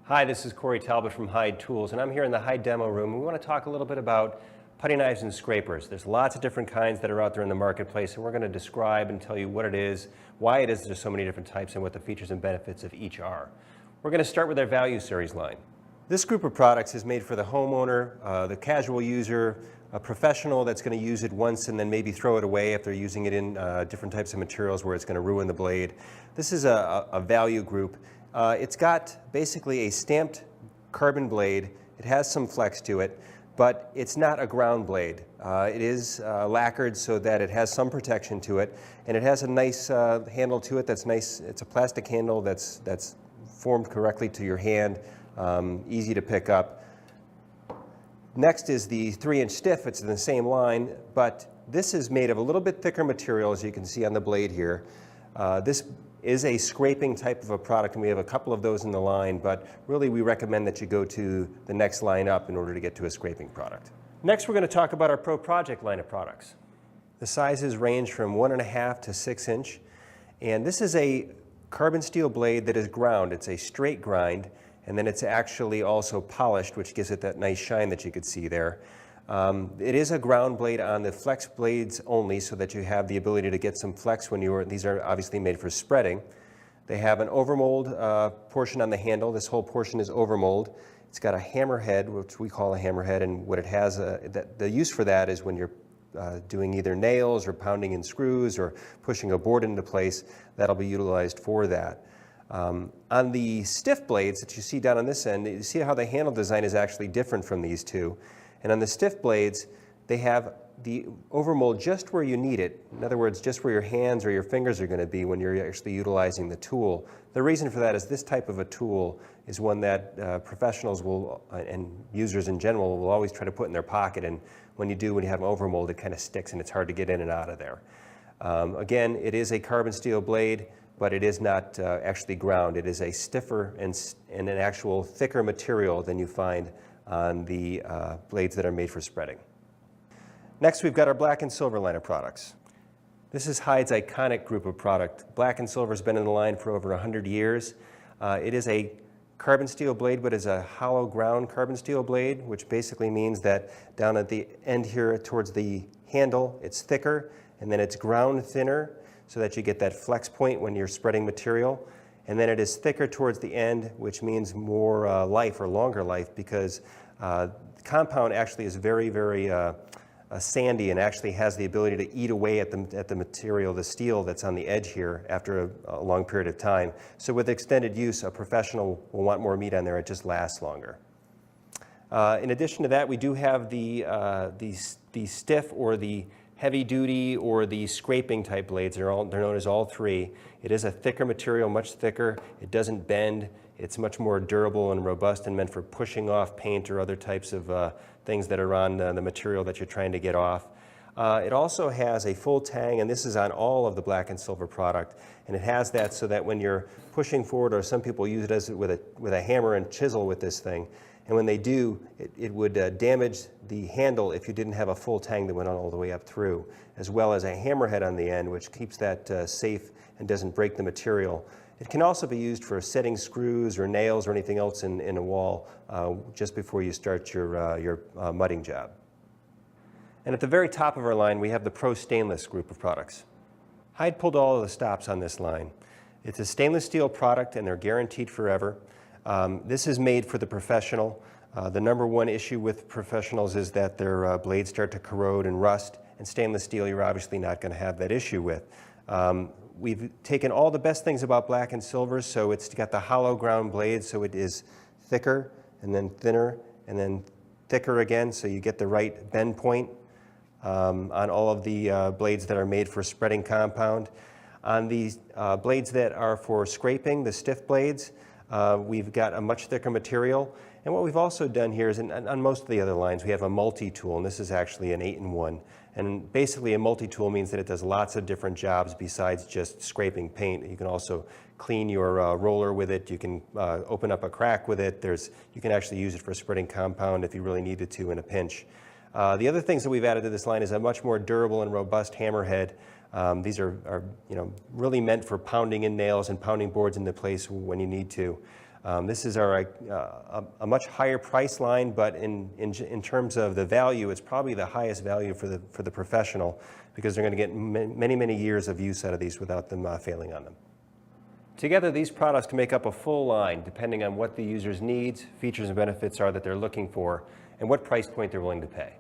Hi, this is Corey Talbot from Hyde Tools, and I'm here in the Hyde demo room. We want to talk a little bit about putty knives and scrapers. There's lots of different kinds that are out there in the marketplace, and we're going to describe and tell you what it is, why it is there's so many different types, and what the features and benefits of each are. We're going to start with our Value Series line. This group of products is made for the homeowner, the casual user, a professional that's going to use it once and then maybe throw it away if they're using it in different types of materials where it's going to ruin the blade. This is a value group. It's got basically a stamped carbon blade. It has some flex to it, but it's not a ground blade. It is lacquered so that it has some protection to it, and it has a nice handle to it that's nice. It's a plastic handle that's formed correctly to your hand, easy to pick up. Next is the 3-inch stiff. It's in the same line, but this is made of a little bit thicker material, as you can see on the blade here. This is a scraping type of a product, and we have a couple of those in the line, but really we recommend that you go to the next line up in order to get to a scraping product. Next, we're going to talk about our Pro Project line of products. The sizes range from 1.5 to 6 inch, and this is a carbon steel blade that is ground. It's a straight grind, and then it's actually also polished, which gives it that nice shine that you could see there. It is a ground blade on the flex blades only, so that you have the ability to get some flex when these are obviously made for spreading. They have an overmold portion on the handle. This whole portion is overmold. It's got a hammerhead, which we call a hammerhead, and what it has, the use for that is when you're doing either nails or pounding in screws or pushing a board into place. That'll be utilized for that. On the stiff blades that you see down on this end, you see how the handle design is actually different from these two. And on the stiff blades, they have the overmold just where you need it. In other words, just where your hands or your fingers are going to be when you're actually utilizing the tool. The reason for that is this type of a tool is one that professionals will, and users in general, will always try to put in their pocket. And when you have an overmold, it kind of sticks and it's hard to get in and out of there. Again, it is a carbon steel blade, but it is not actually ground. It is a stiffer and an actual thicker material than you find on the blades that are made for spreading. Next, we've got our black and silver line of products. This is Hyde's iconic group of product. Black and silver has been in the line for over 100 years. It is a carbon steel blade, but is a hollow ground carbon steel blade, which basically means that down at the end here towards the handle, it's thicker, and then it's ground thinner so that you get that flex point when you're spreading material. And then it is thicker towards the end, which means more life or longer life, because the compound actually is very, very sandy and actually has the ability to eat away at the material, the steel that's on the edge here after a long period of time. So with extended use, a professional will want more meat on there. It just lasts longer. In addition to that, we do have the stiff or the heavy duty or the scraping type blades. They're known as all three. It is a thicker material, much thicker. It doesn't bend. It's much more durable and robust and meant for pushing off paint or other types of things that are on the material that you're trying to get off. It also has a full tang, and this is on all of the black and silver product. And it has that so that when you're pushing forward, or some people use it with a hammer and chisel with this thing, and when they do, it would damage the handle if you didn't have a full tang that went on all the way up through, as well as a hammerhead on the end, which keeps that safe and doesn't break the material. It can also be used for setting screws or nails or anything else in a wall just before you start your mudding job. And at the very top of our line, we have the Pro Stainless group of products. Hyde pulled all of the stops on this line. It's a stainless steel product, and they're guaranteed forever. This is made for the professional. The number one issue with professionals is that their blades start to corrode and rust, and stainless steel you're obviously not going to have that issue with. We've taken all the best things about black and silver, so it's got the hollow ground blade, so it is thicker and then thinner and then thicker again, so you get the right bend point on all of the blades that are made for spreading compound. On these blades that are for scraping, the stiff blades, we've got a much thicker material. And what we've also done here is, on most of the other lines, we have a multi-tool, and this is actually an 8-in-1. And basically a multi-tool means that it does lots of different jobs besides just scraping paint. You can also clean your roller with it. You can open up a crack with it. You can actually use it for spreading compound if you really needed to in a pinch. The other things that we've added to this line is a much more durable and robust hammerhead. These are really meant for pounding in nails and pounding boards into place when you need to. This is a much higher price line, but in terms of the value, it's probably the highest value for the professional, because they're going to get many years of use out of these without them failing on them. Together, these products can make up a full line depending on what the user's needs, features, and benefits are that they're looking for, and what price point they're willing to pay.